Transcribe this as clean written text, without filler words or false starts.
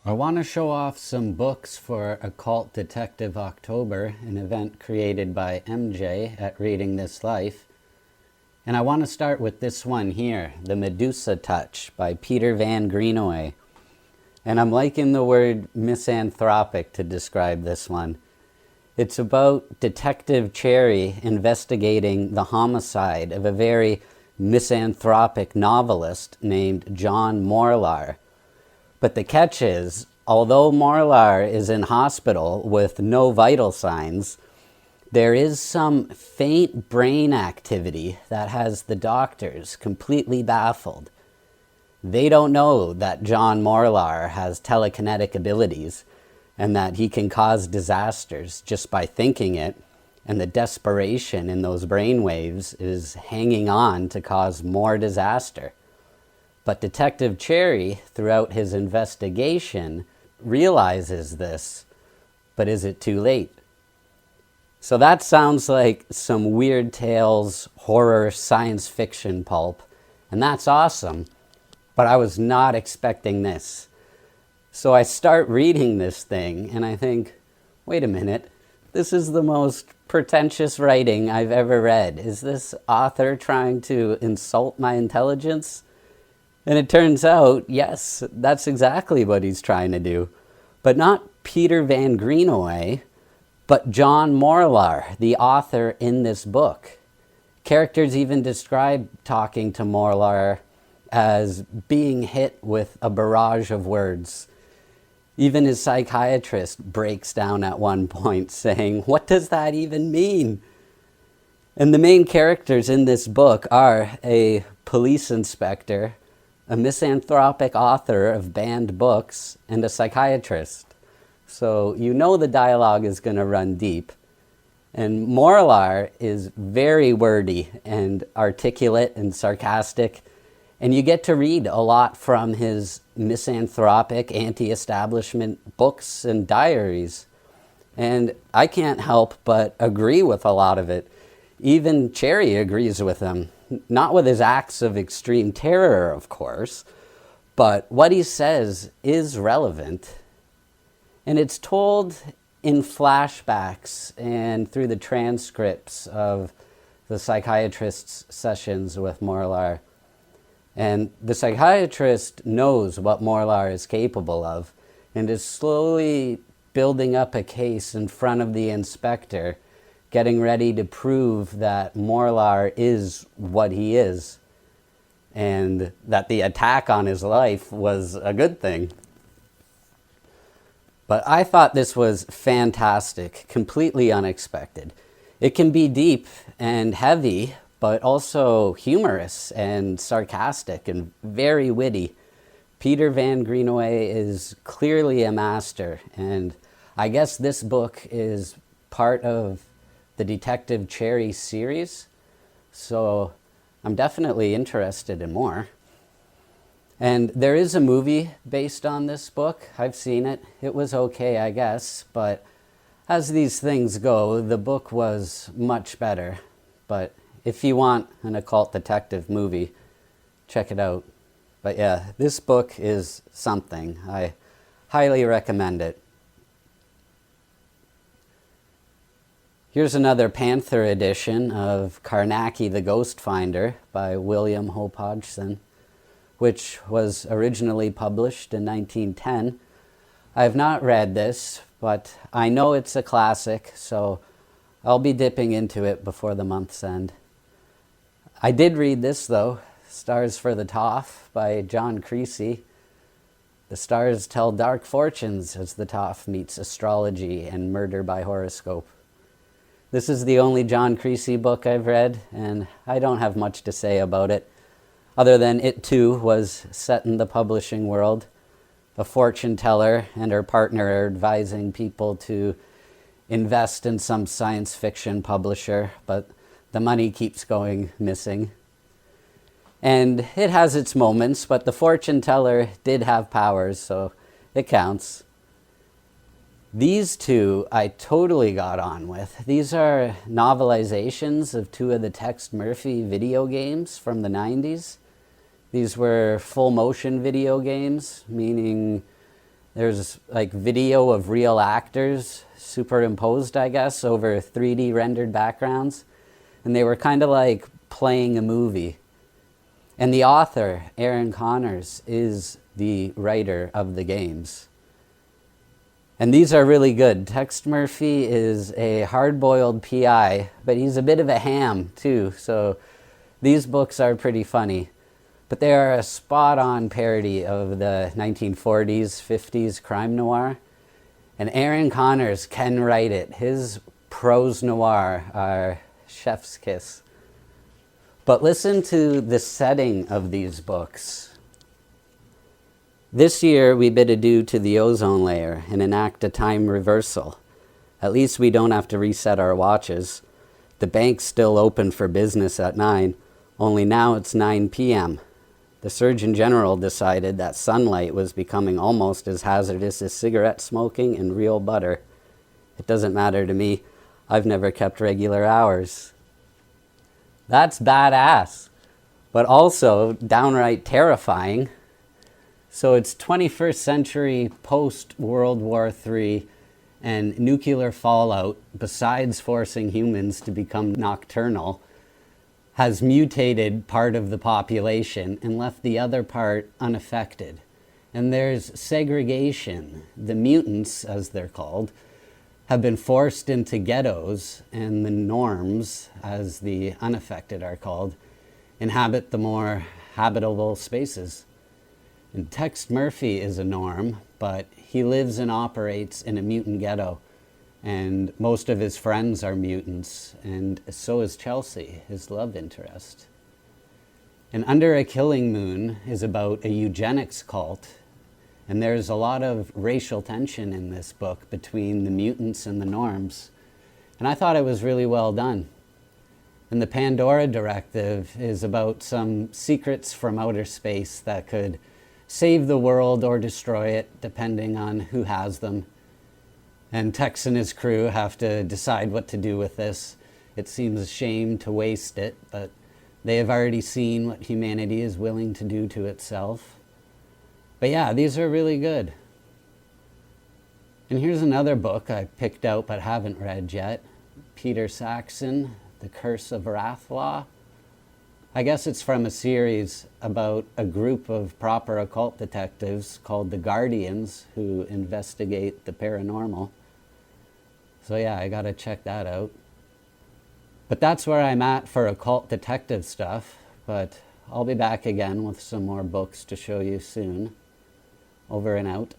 I want to show off some books for Occult Detective October, an event created by MJ at Reading This Life. And I want to start with this one here, The Medusa Touch by Peter Van Greenaway. And I'm liking the word misanthropic to describe this one. It's about Detective Cherry investigating the homicide of a very misanthropic novelist named John Morlar. But the catch is, although Morlar is in hospital with no vital signs, there is some faint brain activity that has the doctors completely baffled. They don't know that John Morlar has telekinetic abilities and that he can cause disasters just by thinking it, and the desperation in those brain waves is hanging on to cause more disaster. But Detective Cherry, throughout his investigation, realizes this, but is it too late? So that sounds like some Weird Tales, horror, science fiction pulp, and that's awesome, but I was not expecting this. So I start reading this thing, and I think, wait a minute, this is the most pretentious writing I've ever read. Is this author trying to insult my intelligence? And it turns out, yes, that's exactly what he's trying to do. But not Peter Van Greenaway, but John Morlar, the author in this book. Characters even describe talking to Morlar as being hit with a barrage of words. Even his psychiatrist breaks down at one point saying, "What does that even mean?" And the main characters in this book are a police inspector, a misanthropic author of banned books, and a psychiatrist. So you know the dialogue is going to run deep. And Morlar is very wordy and articulate and sarcastic, and you get to read a lot from his misanthropic, anti-establishment books and diaries. And I can't help but agree with a lot of it. Even Cherry agrees with him. Not with his acts of extreme terror, of course, but what he says is relevant. And it's told in flashbacks and through the transcripts of the psychiatrist's sessions with Morlar. And the psychiatrist knows what Morlar is capable of and is slowly building up a case in front of the inspector, getting ready to prove that Morlar is what he is and that the attack on his life was a good thing. But I thought this was fantastic, completely unexpected. It can be deep and heavy, but also humorous and sarcastic and very witty. Peter Van Greenaway is clearly a master, and I guess this book is part of the Detective Cherry series, so I'm definitely interested in more. And there is a movie based on this book. I've seen it. It was okay, I guess, but as these things go, the book was much better. But if you want an occult detective movie, check it out. But yeah, this book is something. I highly recommend it. Here's another Panther edition of Carnacki the Ghost Finder by William Hope Hodgson, which was originally published in 1910. I have not read this, but I know it's a classic, so I'll be dipping into it before the month's end. I did read this, though, Stars for the Toff by John Creasy. The stars tell dark fortunes as the Toff meets astrology and murder by horoscope. This is the only John Creasy book I've read, and I don't have much to say about it, other than it too was set in the publishing world. A fortune teller and her partner are advising people to invest in some science fiction publisher, but the money keeps going missing. And it has its moments, but the fortune teller did have powers, so it counts. These two I totally got on with. These are novelizations of two of the Tex Murphy video games from the 90s. These were full motion video games, meaning There's like video of real actors superimposed, I guess, over 3D rendered backgrounds. And they were kind of like playing a movie. And the author, Aaron Connors, is the writer of the games. And these are really good. Tex Murphy is a hard-boiled PI, but he's a bit of a ham too. So these books are pretty funny. But they are a spot-on parody of the 1940s, 50s crime noir. And Aaron Connors can write it. His prose noir are chef's kiss. But listen to the setting of these books. This year we bid adieu to the ozone layer and enact a time reversal. At least we don't have to reset our watches. The bank's still open for business at 9, only now it's 9 p.m. The Surgeon General decided that sunlight was becoming almost as hazardous as cigarette smoking and real butter. It doesn't matter to me. I've never kept regular hours. That's badass, but also downright terrifying. So it's 21st century post-World War III, and nuclear fallout, besides forcing humans to become nocturnal, has mutated part of the population and left the other part unaffected. And there's segregation. The mutants, as they're called, have been forced into ghettos, and the norms, as the unaffected are called, inhabit the more habitable spaces. And Tex Murphy is a norm, but he lives and operates in a mutant ghetto, and most of his friends are mutants, and so is Chelsea, his love interest. And Under a Killing Moon is about a eugenics cult, and there's a lot of racial tension in this book between the mutants and the norms. And I thought it was really well done. And the Pandora Directive is about some secrets from outer space that could save the world or destroy it, depending on who has them. And Tex and his crew have to decide what to do with this. It seems a shame to waste it, but they have already seen what humanity is willing to do to itself. But yeah, these are really good. And here's another book I picked out but haven't read yet. Peter Saxon, The Curse of Wrathlaw. I guess it's from a series about a group of proper occult detectives called the Guardians who investigate the paranormal. So yeah, I gotta check that out. But that's where I'm at for occult detective stuff, but I'll be back again with some more books to show you soon. Over and out.